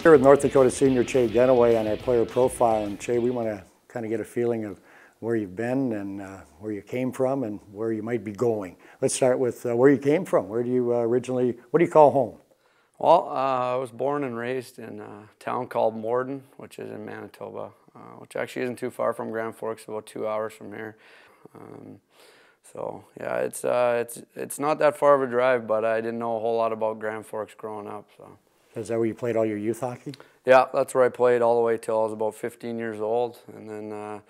Here with North Dakota senior Chay Genoway on our player profile. And Chay, we want to kind of get a feeling of where you've been and where you came from and where you might be going. Let's start with where you came from. Where do you originally, what do you call home? Well, I was born and raised in a town called Morden, which is in Manitoba, which actually isn't too far from Grand Forks, about 2 hours from here. So yeah, it's not that far of a drive, but I didn't know a whole lot about Grand Forks growing up. So. Is that where you played all your youth hockey? Yeah, that's where I played all the way till I was about 15 years old, and then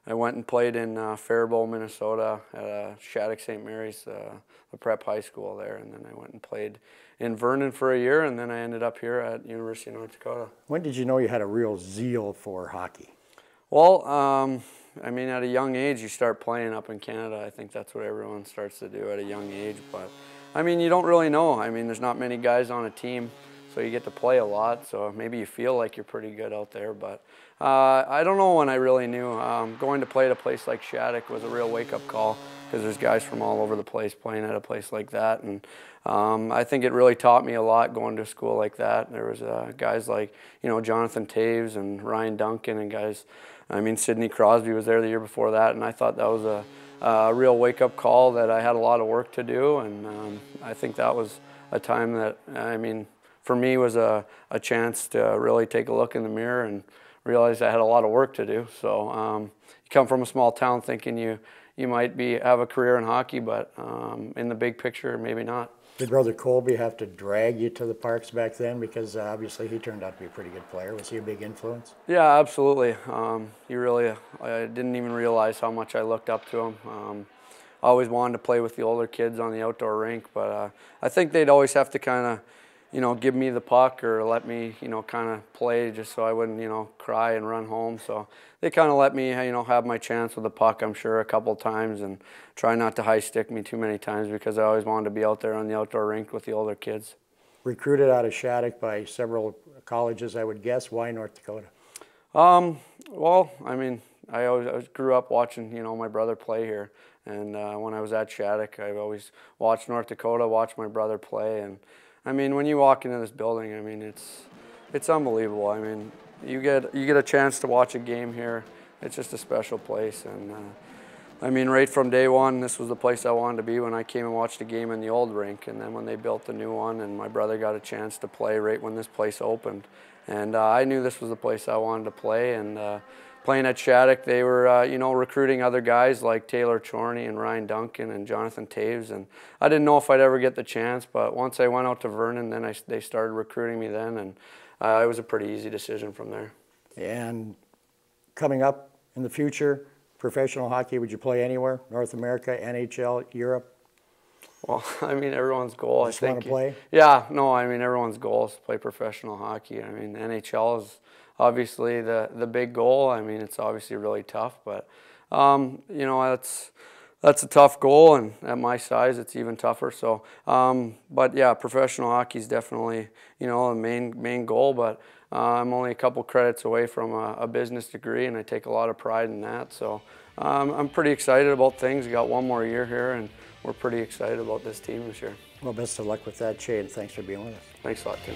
I went and played in Faribault, Minnesota at Shattuck St. Mary's, the prep high school there, and then I went and played in Vernon for a year, and then I ended up here at University of North Dakota. When did you know you had a real zeal for hockey? Well, I mean, at a young age, you start playing up in Canada. I think that's what everyone starts to do at a young age, but I mean, you don't really know. I mean, there's not many guys on a team, so you get to play a lot, so maybe you feel like you're pretty good out there, but I don't know when I really knew. Going to play at a place like Shattuck was a real wake-up call, because there's guys from all over the place playing at a place like that, and I think it really taught me a lot going to a school like that. There was guys like, you know, Jonathan Taves and Ryan Duncan and guys, I mean, Sidney Crosby was there the year before that, and I thought that was a real wake-up call that I had a lot of work to do, and I think that was a time that, I mean, for me was a chance to really take a look in the mirror and realize I had a lot of work to do. So you come from a small town thinking you might have a career in hockey, but in the big picture, maybe not. Did Brother Colby have to drag you to the parks back then? Because obviously he turned out to be a pretty good player. Was he a big influence? Yeah, absolutely. I didn't even realize how much I looked up to him. I always wanted to play with the older kids on the outdoor rink, but I think they'd always have to kind of, you know, give me the puck or let me, you know, kind of play just so I wouldn't, you know, cry and run home. So they kind of let me, you know, have my chance with the puck, I'm sure, a couple of times, and try not to high stick me too many times because I always wanted to be out there on the outdoor rink with the older kids. Recruited out of Shattuck by several colleges, I would guess. Why North Dakota? Well, I mean, I grew up watching, you know, my brother play here, and when I was at Shattuck, I've always watched North Dakota, watched my brother play, and I mean, when you walk into this building, I mean, it's unbelievable. I mean, you get a chance to watch a game here. It's just a special place, and I mean, right from day one, this was the place I wanted to be when I came and watched a game in the old rink, and then when they built the new one, and my brother got a chance to play right when this place opened, and I knew this was the place I wanted to play, and playing at Shattuck, they were, you know, recruiting other guys like Taylor Chorney and Ryan Duncan and Jonathan Taves, and I didn't know if I'd ever get the chance, but once I went out to Vernon, then they started recruiting me then, and it was a pretty easy decision from there. And coming up in the future, professional hockey, would you play anywhere? North America, NHL, Europe? Well, I mean, everyone's goal, I think. Want to play? Yeah, no, I mean, everyone's goal is to play professional hockey. I mean, NHL is obviously the big goal. I mean, it's obviously really tough, but you know, that's a tough goal, and at my size, it's even tougher. So, but yeah, professional hockey is definitely, you know, a main goal. But I'm only a couple credits away from a business degree, and I take a lot of pride in that. So, I'm pretty excited about things. We got one more year here, and we're pretty excited about this team this year. Well, best of luck with that, Chay, and thanks for being with us. Thanks a lot, Tim.